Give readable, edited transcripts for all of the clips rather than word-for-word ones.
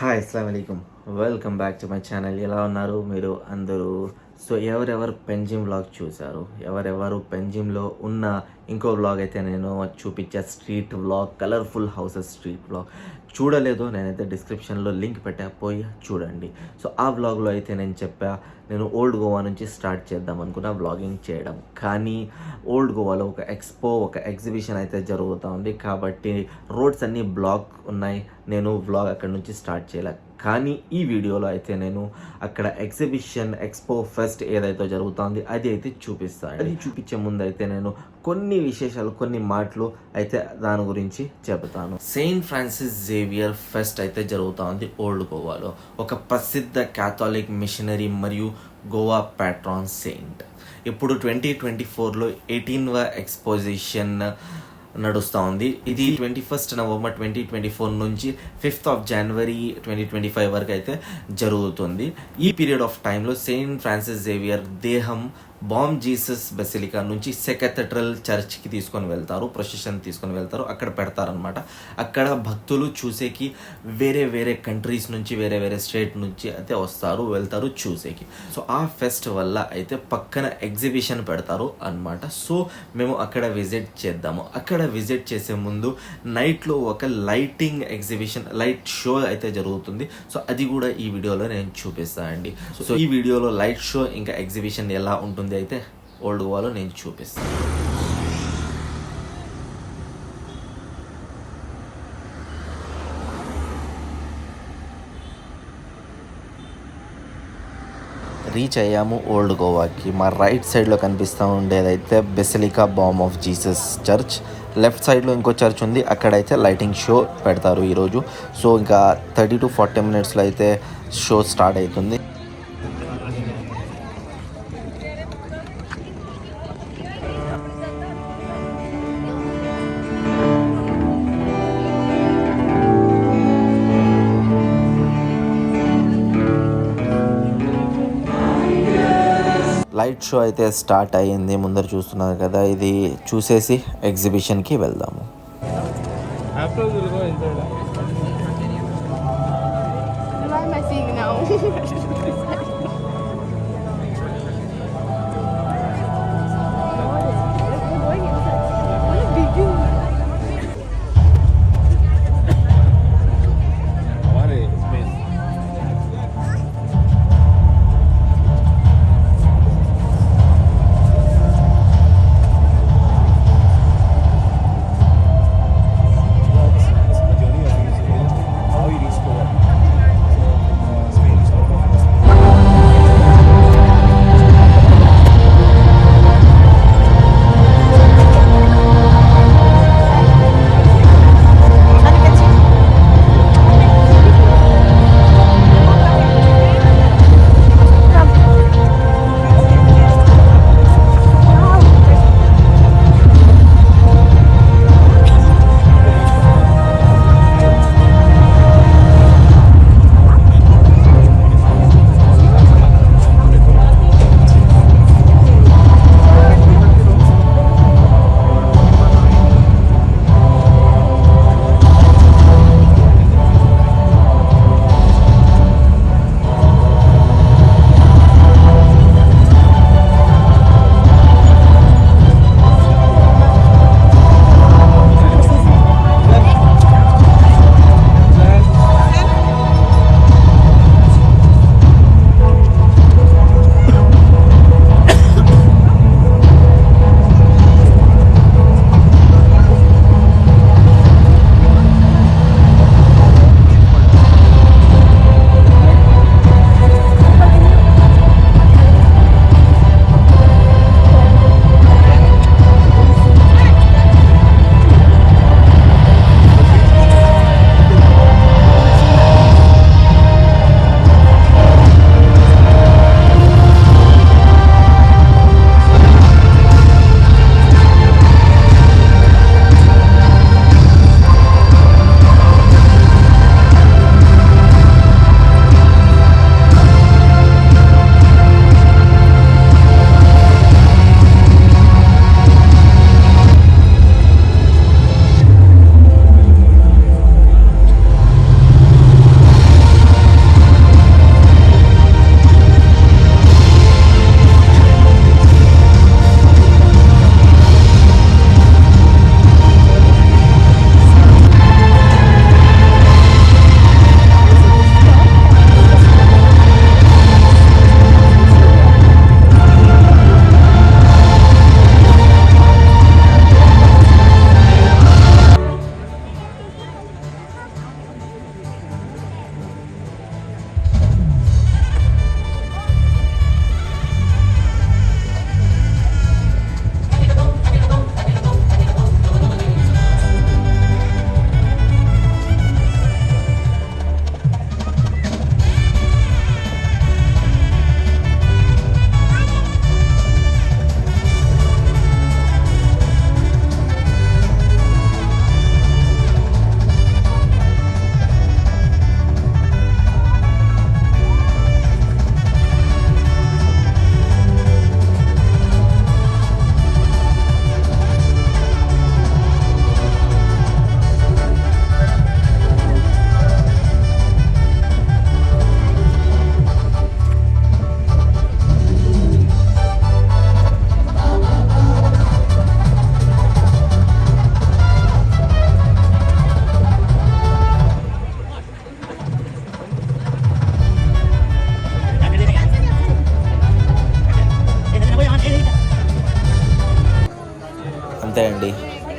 Hi అస్సలాముఅలైకుం. Welcome back to my channel. ఎలా ఉన్నారు మీరు అందరూ? సో ఎవరెవరు పెంజిమ్ వ్లాగ్ చూశారు, ఎవరెవరు పెంజిమ్లో ఉన్న ఇంకో వ్లాగ్ అయితే నేను చూపించే street vlog, colourful houses street vlog చూడలేదు, నేనైతే డిస్క్రిప్షన్లో లింక్ పెట్టా, పోయి చూడండి. సో ఆ వ్లాగ్లో అయితే నేను చెప్పా, నేను ఓల్డ్ గోవా నుంచి స్టార్ట్ చేద్దాం అనుకున్నా వ్లాగింగ్ చేయడం. కానీ ఓల్డ్ గోవాలో ఒక ఎక్స్పో, ఒక ఎగ్జిబిషన్ అయితే జరుగుతూ ఉంది కాబట్టి రోడ్స్ అన్నీ బ్లాక్ ఉన్నాయి. నేను వ్లాగ్ అక్కడ నుంచి స్టార్ట్ చేయలే. కానీ ఈ వీడియోలో అయితే నేను అక్కడ ఎగ్జిబిషన్, ఎక్స్పో, ఫెస్ట్ ఏదైతే జరుగుతుంది అది అయితే చూపిస్తాను. అది చూపించే ముందు అయితే నేను కొన్ని విశేషాలు, కొన్ని మాటలు అయితే దాని గురించి చెబుతాను. సెయింట్ ఫ్రాన్సిస్ జేవియర్ ఫెస్ట్ అయితే జరుగుతుంది ఓల్డ్ గోవాలో. ఒక ప్రసిద్ధ క్యాథలిక్ మిషనరీ మరియు గోవా ప్యాట్రాన్ సెయింట్. ఇప్పుడు 2024లో 18వ ఎక్స్పోజిషన్ నడుస్తూ ఉంది. ఇది 21 నవంబర్ 2024 నుంచి 5 జనవరి 2025 వరకు అయితే జరుగుతుంది. ఈ పీరియడ్ ఆఫ్ టైంలో సెయింట్ ఫ్రాన్సిస్ జేవియర్ దేహం బామ్ జీసస్ బెసిలికా నుంచి సెకథెడ్రల్ చర్చ్కి తీసుకొని వెళ్తారు, ప్రొసెషన్ తీసుకొని వెళ్తారు, అక్కడ పెడతారనమాట. అక్కడ భక్తులు చూసేకి వేరే వేరే కంట్రీస్ నుంచి, వేరే వేరే స్టేట్ నుంచి అయితే వస్తారు, వెళ్తారు చూసేకి. సో ఆ ఫెస్ట్ వల్ల అయితే పక్కన ఎగ్జిబిషన్ పెడతారు అనమాట. సో మేము అక్కడ విజిట్ చేద్దాము. అక్కడ విజిట్ చేసే ముందు నైట్లో ఒక లైటింగ్ ఎగ్జిబిషన్, లైట్ షో అయితే జరుగుతుంది. సో అది కూడా ఈ వీడియోలో నేను చూపిస్తాను అండి. సో ఈ వీడియోలో లైట్ షో ఇంకా ఎగ్జిబిషన్ ఎలా ఉంటుంది అయితే ఓల్డ్ గోవాలో నేను చూపిస్తాను. రీచ్ అయ్యాము ఓల్డ్ గోవాకి. మా రైట్ సైడ్లో కనిపిస్తూ ఉండేదైతే basilica Bom of Jesus church. Left సైడ్లో ఇంకో చర్చ్ ఉంది, అక్కడైతే లైటింగ్ షో పెడతారు ఈరోజు. సో ఇంకా 30 to 40 minutesలో అయితే షో స్టార్ట్ అవుతుంది. లైట్ షో అయితే స్టార్ట్ అయ్యింది, ముందర చూస్తున్నారు కదా. ఇది చూసేసి ఎగ్జిబిషన్కి వెళ్దాము.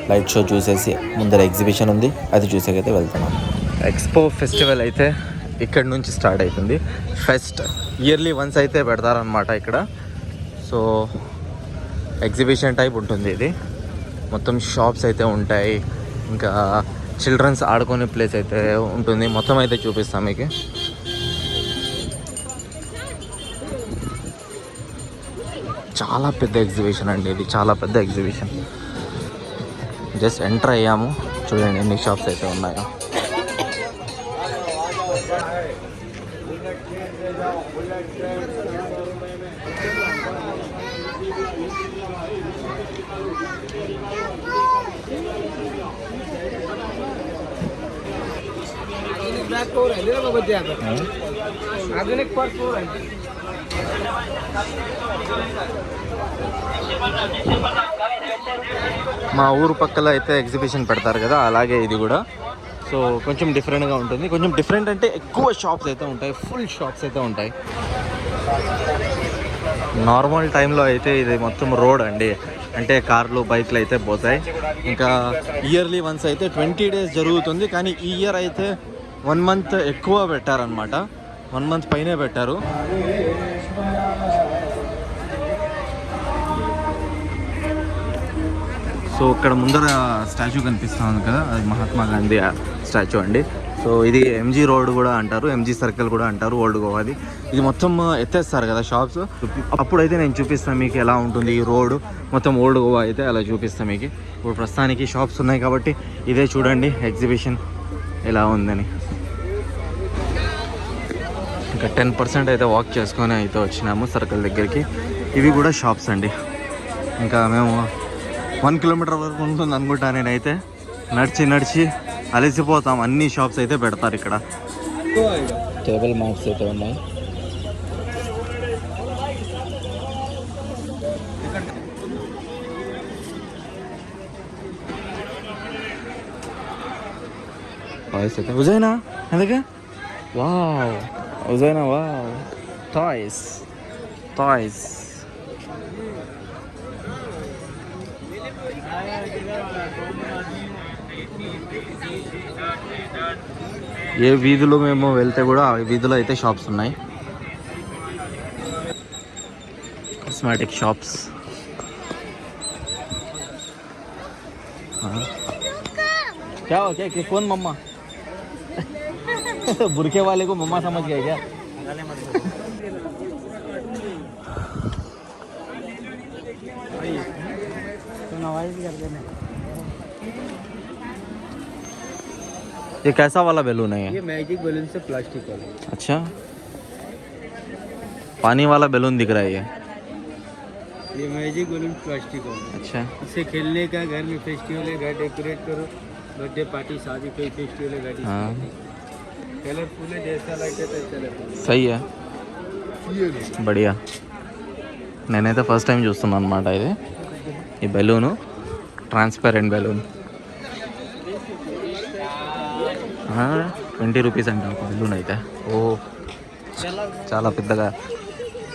లైట్ షో చూసేసి ముందర ఎగ్జిబిషన్ ఉంది, అది చూసేకైతే వెళ్తున్నాం. ఎక్స్పో ఫెస్టివల్ అయితే ఇక్కడ నుంచి స్టార్ట్ అవుతుంది. ఫెస్ట్ ఇయర్లీ వన్స్ అయితే పెడతారనమాట ఇక్కడ. సో ఎగ్జిబిషన్ టైప్ ఉంటుంది ఇది. మొత్తం షాప్స్ అయితే ఉంటాయి, ఇంకా చిల్డ్రన్స్ ఆడుకునే ప్లేస్ అయితే ఉంటుంది. మొత్తం అయితే చూపిస్తాం మీకు. చాలా పెద్ద ఎగ్జిబిషన్ అండి ఇది, చాలా పెద్ద ఎగ్జిబిషన్. జస్ట్ ఎంటర్ అయ్యాము, చూడండి ఎన్ని షాప్స్ అయితే ఉన్నాయో. మా ఊరు పక్కల అయితే ఎగ్జిబిషన్ పెడతారు కదా, అలాగే ఇది కూడా. సో కొంచెం డిఫరెంట్గా ఉంటుంది. కొంచెం డిఫరెంట్ అంటే ఎక్కువ షాప్స్ అయితే ఉంటాయి, ఫుల్ షాప్స్ అయితే ఉంటాయి. నార్మల్ టైంలో అయితే ఇది మొత్తం రోడ్ అండి, అంటే కార్లు బైక్లు అయితే పోతాయి. ఇంకా ఇయర్లీ వన్స్ అయితే 20 days జరుగుతుంది, కానీ ఈ ఇయర్ అయితే 1 month ఎక్కువ పెట్టారనమాట. 1 month పైనే పెట్టారు. సో ఇక్కడ ముందర స్టాచ్యూ కనిపిస్తుంది కదా, అది మహాత్మా గాంధీ స్టాచ్యూ అండి. సో ఇది ఎంజీ రోడ్ కూడా అంటారు, ఎంజీ సర్కిల్ కూడా అంటారు, ఓల్డ్ గోవాది. ఇది మొత్తం ఎత్తేస్తారు కదా షాప్స్. అప్పుడైతే నేను చూపిస్తాను మీకు ఎలా ఉంటుంది ఈ రోడ్ మొత్తం. ఓల్డ్ గోవా అయితే అలా చూపిస్తాను మీకు. ఇప్పుడు ప్రస్తుతానికి షాప్స్ ఉన్నాయి కాబట్టి ఇదే చూడండి ఎగ్జిబిషన్ ఎలా ఉందని. ఇంకా 10% అయితే వాక్ చేసుకొని అయితే వచ్చినాము సర్కిల్ దగ్గరికి. ఇవి కూడా షాప్స్ అండి. ఇంకా మేము 1 kilometer వరకు ఉంటుంది అనుకుంటా. నేనైతే నడిచి అలసిపోతాం. అన్ని షాప్స్ అయితే పెడతారు ఇక్కడ. టేబుల్ మ్యాట్స్ అయితే ఉన్నాయి. టాయ్స్ అయితే ఉజైనా ఎందుకే వావ్, ఉజైనా వావ్, టాయ్స్. ఏ వీధిలో మేము వెళ్తే కూడా ఆ వీధిలో అయితే షాప్స్ ఉన్నాయి, కాస్మెటిక్ షాప్స్. क्या हो क्या कौन मम्मा बुरखे वाले को मम्मा समझ गए क्या? ये कैसा वाला बैलून है? ये मैजिक बैलून से प्लास्टिक वाला। अच्छा, पानी वाला बैलून दिख रहा है ये मैजिक बैलून प्लास्टिक वाला। अच्छा, इससे खेलने का, घर में फेस्टिवल है, घर डेकोरेट करो, बर्थडे पार्टी, शादी, कोई फेस्टिवल है, घर हाँ कलरफुल है, जैसा लाइट है कलरफुल। सही है, बढ़िया. నేనైతే ఫస్ట్ టైం చూస్తున్నాను అనమాట ఇది. ఈ బెలూను ట్రాన్స్పరెంట్ బెలూన్ 20 rupees అంట ఒక బెలూన్ అయితే. ఓ చాలా పెద్దగా,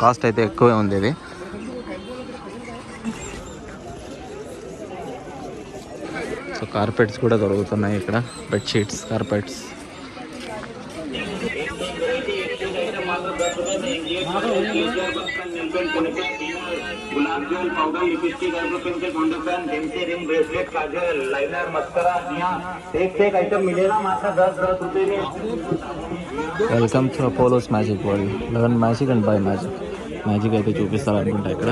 కాస్ట్ అయితే ఎక్కువే ఉంది ఇది. సో కార్పెట్స్ కూడా దొరుకుతున్నాయి ఇక్కడ, బెడ్షీట్స్, కార్పెట్స్. गुलाब जल, powder, lipstick, eyebrow pencil, foundation, pencil, ring, bracelet, kajal, liner, mascara, एक से एक आइटम मिलेगा मात्र 10 रुपए में. Welcome to Apollo's magic world. 11 magic and by magic. Magic అయితే చూపిస్తారు అనుకుంటా ఇక్కడ.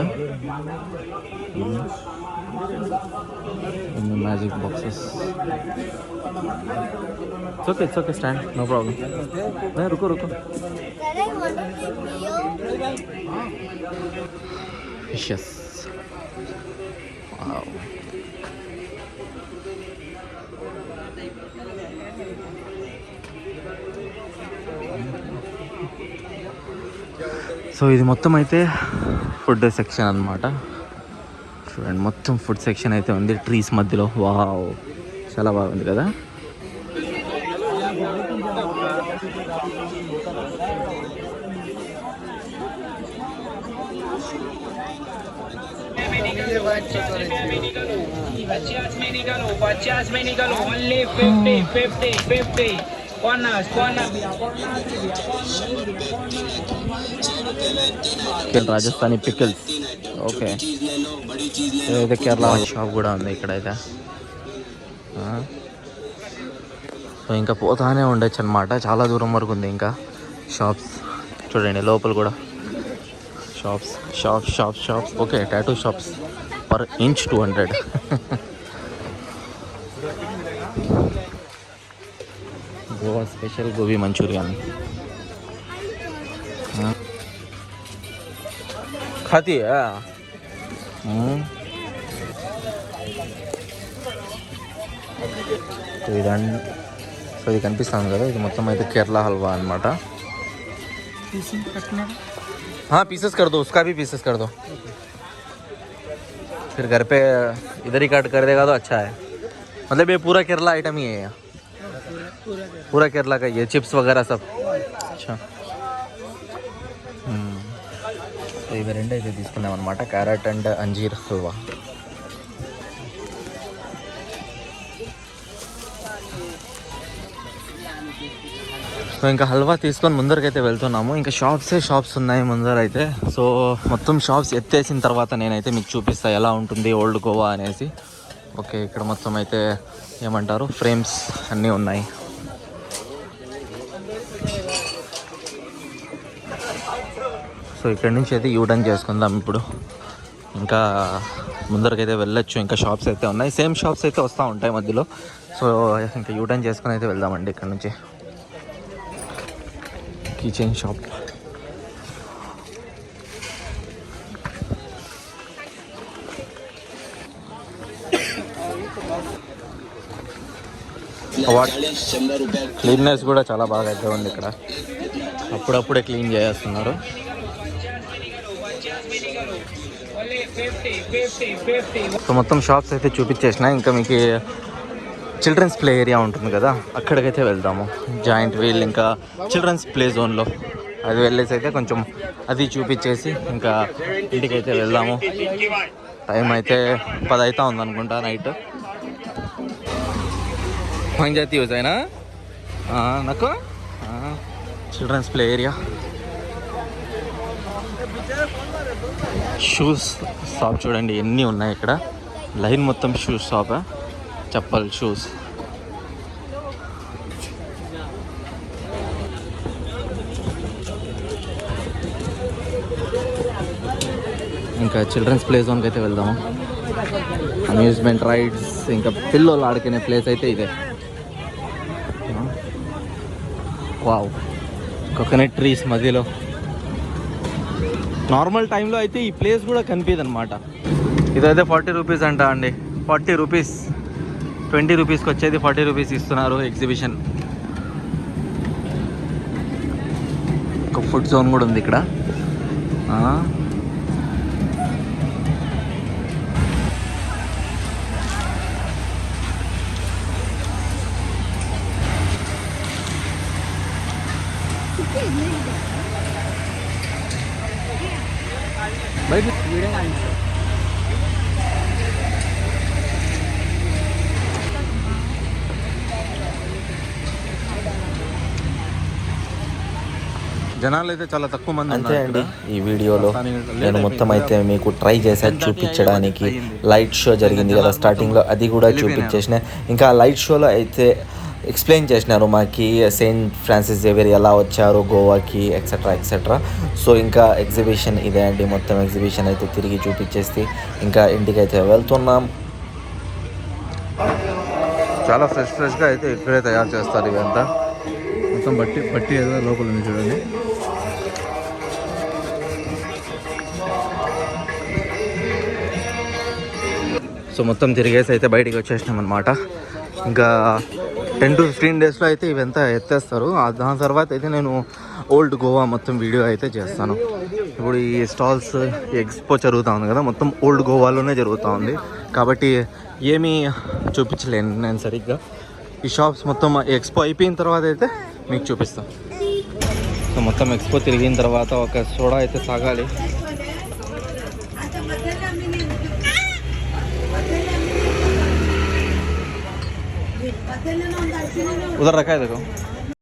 Magic boxes. It's okay stand, no problem. रुको Fishes. Wow. సో ఇది మొత్తం అయితే ఫుడ్ సెక్షన్ అన్నమాట. చూడండి మొత్తం ఫుడ్ సెక్షన్ అయితే ఉంది ట్రీస్ మధ్యలో. వావ్, చాలా బాగుంది కదా. पचास में निकलो only 50 bonus Rajasthani pickles. Okay, ఏదైతే కేరళ షాప్ కూడా ఉంది ఇక్కడైతే. సో ఇంకా పోతానే ఉండొచ్చు అనమాట, చాలా దూరం వరకు ఉంది ఇంకా షాప్స్. చూడండి లోపల కూడా shops. Okay, tattoo shops per inch 200. Goa special gobi Manchurian. ఖాతీ సో ఇది కనిపిస్తుంది కదా, ఇది మొత్తం అయితే కేరళ హల్వా అనమాట. हाँ पीसेस कर दो, उसका भी पीसेस कर दो, फिर घर पे इधर ही काट कर देगा तो अच्छा है. मतलब ये पूरा केरला आइटम ही है यहाँ, पूरा केरला का ये चिप्स वगैरह सब. अच्छा, సో ఇవి రెండు అయితే తీసుకున్నాం అనమాట, క్యారెట్ అండ్ అంజీర్ హల్వా. సో ఇంకా హల్వా తీసుకొని ముందరకైతే వెళ్తున్నాము. ఇంకా షాప్స్ ఉన్నాయి ముందరైతే. సో మొత్తం షాప్స్ ఎత్తేసిన తర్వాత నేనైతే మీకు చూపిస్తాను ఎలా ఉంటుంది ఓల్డ్ గోవా అనేసి. ఓకే, ఇక్కడ మొత్తం అయితే ఏమంటారు ఫ్రేమ్స్ అన్నీ ఉన్నాయి. సో ఇక్కడ నుంచి అయితే యూటర్న్ చేసుకుందాం ఇప్పుడు. ఇంకా ముందరకైతే వెళ్ళొచ్చు, ఇంకా షాప్స్ అయితే ఉన్నాయి, సేమ్ షాప్స్ అయితే వస్తూ ఉంటాయి మధ్యలో. సో ఇంకా యూటర్న్ చేసుకుని అయితే వెళ్దామండి ఇక్కడ నుంచి. Kitchen shop. క్లీన్నెస్ కూడా చాలా బాగా అయితే ఉంది ఇక్కడ, అప్పుడప్పుడే క్లీన్ చేస్తున్నారు. సో మొత్తం షాప్స్ అయితే చూపించేసిన. ఇంకా మీకు చిల్డ్రన్స్ ప్లే ఏరియా ఉంటుంది కదా, అక్కడికైతే వెళ్దాము. జాయింట్ వీల్ ఇంకా చిల్డ్రన్స్ ప్లే జోన్లో అది వెళ్ళేసి అయితే కొంచెం అది చూపించేసి ఇంకా ఇంటికైతే వెళ్దాము. టైం అయితే 10 అవుతా ఉందనుకుంటా నైట్. పని జాతి యూజ్ అయినా నాకు children's play area. Shoes shop చూడండి ఎన్ని ఉన్నాయి ఇక్కడ, లైన్ మొత్తం షూస్ షాప్, చప్పల్ షూస్. ఇంకా చిల్డ్రన్స్ ప్లే జోన్కి అయితే వెళ్దాము. అమ్యూజ్మెంట్ రైడ్స్ ఇంకా పిల్లలు ఆడుకునే ప్లేస్ అయితే ఇదే. వావ్, కోకోనట్ ట్రీస్ మధ్యలో. నార్మల్ టైంలో అయితే ఈ ప్లేస్ కూడా కనిపించదు అనమాట. ఇదైతే 40 రూపీస్ అంట అండి, 40 రూపీస్. 20 రూపీస్కి వచ్చేది 40 రూపీస్ ఇస్తున్నారు ఎగ్జిబిషన్. ఒక ఫుడ్ జోన్ కూడా ఉంది ఇక్కడ. బయట జనాలు అయితే చాలా తక్కువ మంది. అంతే అండి, ఈ వీడియోలో నేను మొత్తం అయితే మీకు ట్రై చేశాను చూపించడానికి. లైట్ షో జరిగింది కదా స్టార్టింగ్లో, అది కూడా చూపించేసిన. ఇంకా లైట్ షోలో అయితే ఎక్స్ప్లెయిన్ చేసినారు మాకి సెయింట్ ఫ్రాన్సిస్ జేవియర్ ఎలా వచ్చారు గోవాకి ఎక్సెట్రా. సో ఇంకా ఎగ్జిబిషన్ ఇదే అండి, మొత్తం ఎగ్జిబిషన్ అయితే తిరిగి చూపించేసి ఇంకా ఇంటికైతే వెళ్తున్నాం. చాలా ఫ్రెష్గా అయితే ఇక్కడే తయారు చేస్తారు ఇవంతా. మొత్తం బట్టి ఏదో లోపల ఉంది చూడండి. సో మొత్తం తిరిగేసి అయితే బయటికి వచ్చేసినాం అనమాట. ఇంకా 10 to 15 డేస్లో అయితే ఇవంతా ఎత్తేస్తారు. దాని తర్వాత అయితే నేను ఓల్డ్ గోవా మొత్తం వీడియో అయితే చేస్తాను. ఇప్పుడు ఈ స్టాల్స్ ఎక్స్పో జరుగుతూ ఉంది కదా, మొత్తం ఓల్డ్ గోవాలోనే జరుగుతూ ఉంది కాబట్టి ఏమీ చూపించలేను నేను సరిగ్గా. ఈ షాప్స్ మొత్తం ఎక్స్పో అయిపోయిన తర్వాత అయితే మీకు చూపిస్తాను. సో మొత్తం ఎక్స్పో తిరిగిన తర్వాత ఒక సోడా అయితే తాగాలి. उधर रखा है देखो